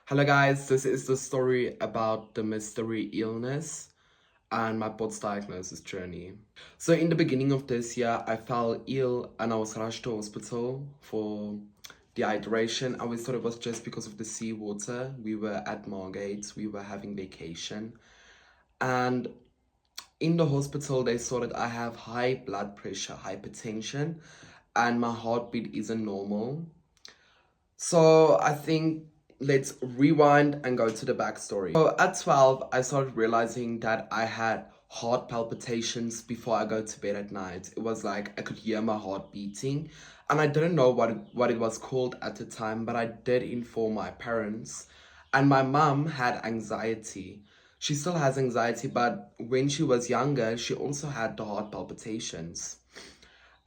Hello guys, this is the story about the mystery illness and my POTS diagnosis journey. So in the beginning of this year, I fell ill and I was rushed to hospital for dehydration. I always thought it was just because of the seawater. We were at Margate, we were having vacation. And in the hospital, they saw that I have high blood pressure, hypertension, and my heartbeat isn't normal. So I think let's rewind and go to the backstory. So at 12, I started realizing that I had heart palpitations before I go to bed at night. It was like I could hear my heart beating, and I didn't know what it was called at the time, but I did inform my parents. And my mom had anxiety. She still has anxiety, but when she was younger, she also had the heart palpitations.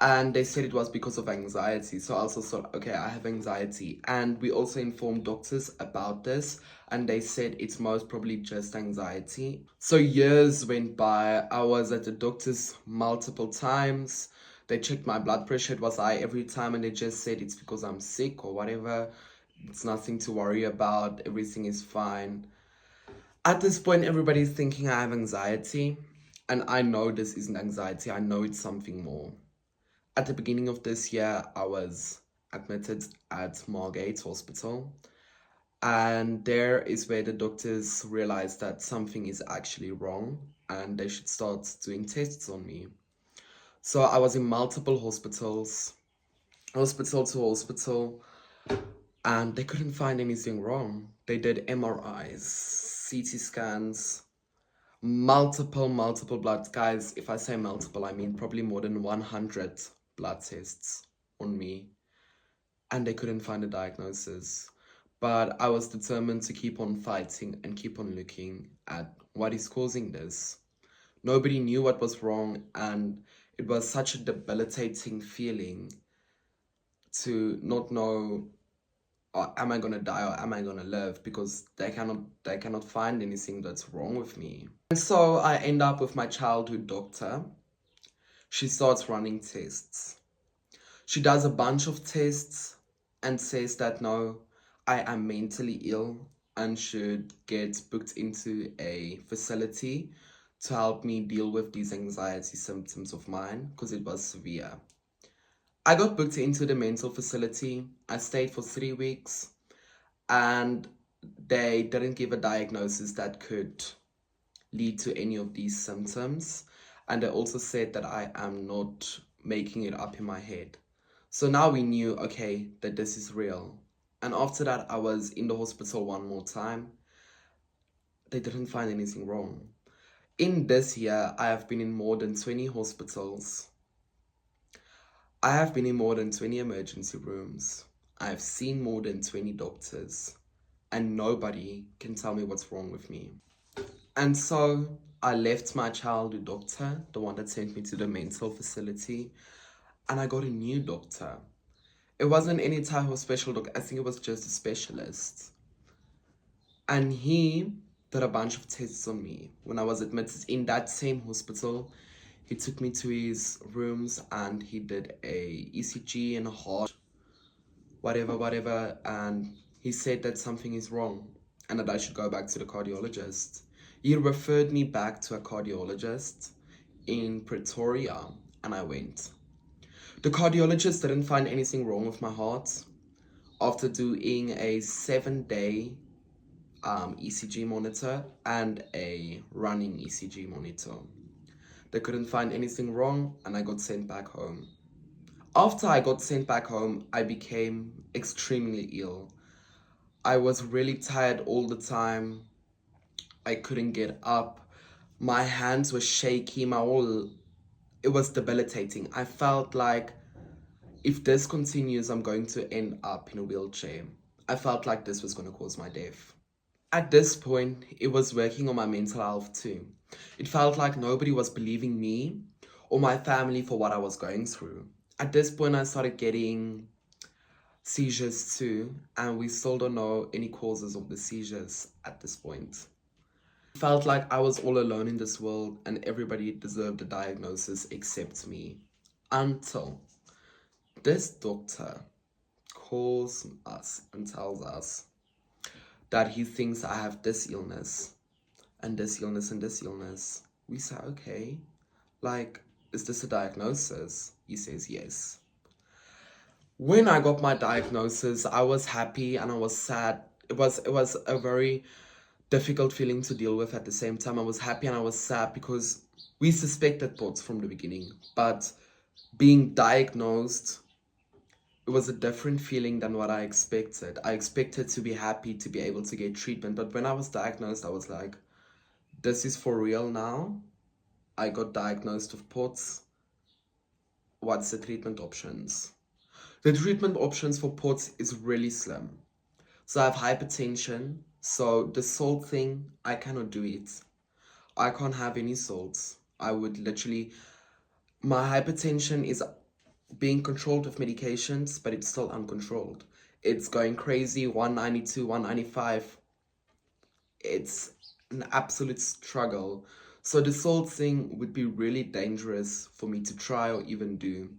And they said it was because of anxiety. So I also thought, okay, I have anxiety. And we also informed doctors about this, and they said it's most probably just anxiety. So years went by. I was at the doctors multiple times. They checked my blood pressure. It was high every time, and they just said it's because I'm sick or whatever. It's nothing to worry about. Everything is fine. At this point, everybody's thinking I have anxiety. And I know this isn't anxiety. I know it's something more. At the beginning of this year, I was admitted at Margate Hospital, and there is where the doctors realized that something is actually wrong and they should start doing tests on me. So I was in multiple hospitals, hospital to hospital, and they couldn't find anything wrong. They did MRIs, CT scans, multiple blood. Guys, if I say multiple, I mean probably more than 100 blood tests on me, and they couldn't find a diagnosis. But I was determined to keep on fighting and keep on looking at what is causing this. Nobody knew what was wrong, and it was such a debilitating feeling to not know, am I gonna die or am I gonna live, because they cannot find anything that's wrong with me. And so I end up with my childhood doctor. She starts running tests. She does a bunch of tests and says that no, I am mentally ill and should get booked into a facility to help me deal with these anxiety symptoms of mine because it was severe. I got booked into the mental facility. I stayed for 3 weeks, and they didn't give a diagnosis that could lead to any of these symptoms. And they also said that I am not making it up in my head. So now we knew, okay, that this is real. And after that, I was in the hospital one more time. They didn't find anything wrong. In this year, I have been in more than 20 hospitals. I have been in more than 20 emergency rooms. I have seen more than 20 doctors, and nobody can tell me what's wrong with me. And so I left my childhood doctor, the one that sent me to the mental facility, and I got a new doctor. It wasn't any type of special doctor. I think it was just a specialist. And he did a bunch of tests on me. When I was admitted in that same hospital, he took me to his rooms and he did a ECG and a heart, whatever, and he said that something is wrong and that I should go back to the cardiologist. He referred me back to a cardiologist in Pretoria, and I went. The cardiologist didn't find anything wrong with my heart. After doing a 7-day ECG monitor and a running ECG monitor, they couldn't find anything wrong, and I got sent back home. After I got sent back home, I became extremely ill. I was really tired all the time. I couldn't get up. My hands were shaky. It was debilitating. I felt like if this continues, I'm going to end up in a wheelchair. I felt like this was going to cause my death. At this point, it was working on my mental health too. It felt like nobody was believing me or my family for what I was going through. At this point, I started getting seizures too, and we still don't know any causes of the seizures at this point. It felt like I was all alone in this world and everybody deserved a diagnosis except me. Until this doctor calls us and tells us that he thinks I have this illness and this illness and this illness. We say, okay, like, is this a diagnosis? He says yes. When I got my diagnosis, I was happy and I was sad. It was a very difficult feeling to deal with at the same time. I was happy and I was sad because we suspected thoughts from the beginning, but being diagnosed, it was a different feeling than what I expected. I expected to be happy to be able to get treatment, but when I was diagnosed, I was like, this is for real now. I got diagnosed with POTS. What's the treatment options? The treatment options for POTS is really slim. So I have hypertension. So the salt thing, I cannot do it. I can't have any salts. I would literally, my hypertension is being controlled with medications, but it's still uncontrolled. It's going crazy, 192, 195. It's an absolute struggle. So the salt thing would be really dangerous for me to try or even do.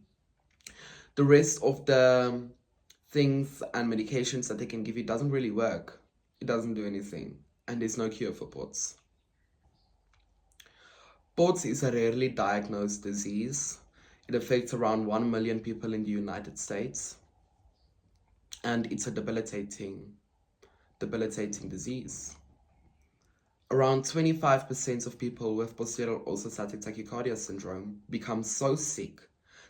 The rest of the things and medications that they can give you doesn't really work. It doesn't do anything. And there's no cure for POTS. POTS is a rarely diagnosed disease. It affects around 1 million people in the United States. And it's a debilitating disease. Around 25% of people with posterior orthostatic tachycardia syndrome become so sick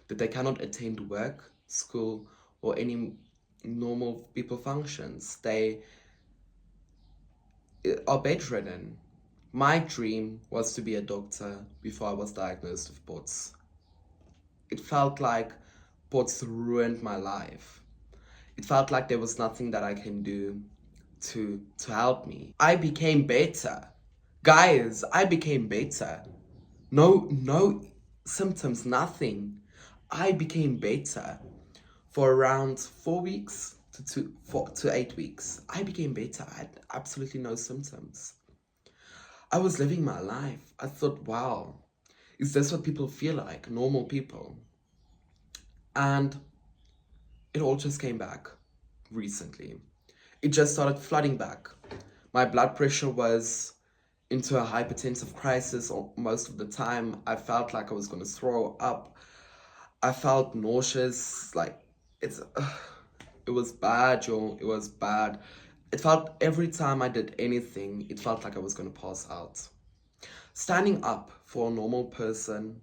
that they cannot attend work, school, or any normal people functions. They are bedridden. My dream was to be a doctor before I was diagnosed with POTS. It felt like POTS ruined my life. It felt like there was nothing that I can do to help me. I became better. Guys, I became better. No symptoms, nothing. I became better for around 4 weeks to 8 weeks. I became better. I had absolutely no symptoms. I was living my life. I thought, wow, is this what people feel like? Normal people. And it all just came back recently. It just started flooding back. My blood pressure was into a hypertensive crisis most of the time. I felt like I was going to throw up. I felt nauseous. Like, it was bad, y'all. It was bad. It felt every time I did anything, it felt like I was going to pass out. Standing up for a normal person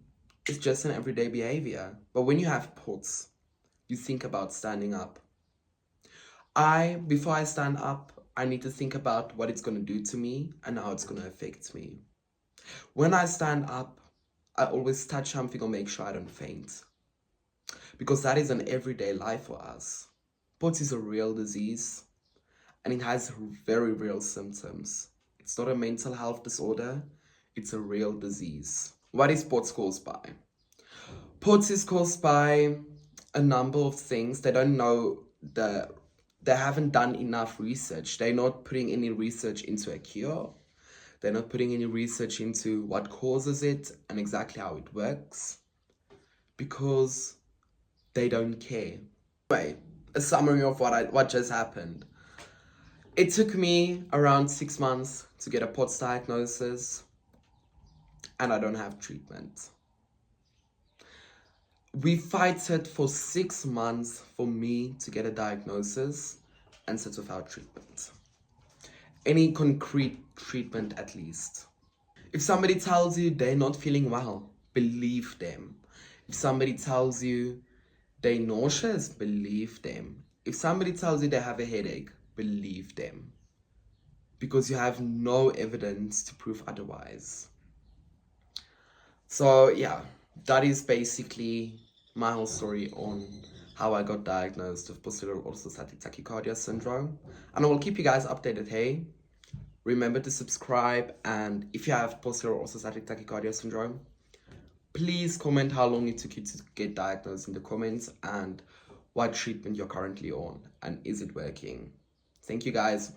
is just an everyday behavior. But when you have POTS, you think about standing up. Before I stand up, I need to think about what it's going to do to me and how it's going to affect me. When I stand up, I always touch something or make sure I don't faint. Because that is an everyday life for us. POTS is a real disease and it has very real symptoms. It's not a mental health disorder, it's a real disease. What is POTS caused by? POTS is caused by a number of things. They don't know they haven't done enough research. They're not putting any research into a cure. They're not putting any research into what causes it and exactly how it works because they don't care. Anyway, a summary of what just happened. It took me around 6 months to get a POTS diagnosis and I don't have treatment. We fighted for 6 months for me to get a diagnosis and sit without treatment. Any concrete treatment at least. If somebody tells you they're not feeling well, believe them. If somebody tells you they're nauseous, believe them. If somebody tells you they have a headache, believe them. Because you have no evidence to prove otherwise. So yeah, that is basically my whole story on how I got diagnosed with posterior orthostatic tachycardia syndrome. And I will keep you guys updated, hey? Remember to subscribe, and if you have posterior orthostatic tachycardia syndrome, please comment how long it took you to get diagnosed in the comments and what treatment you're currently on and is it working. Thank you guys.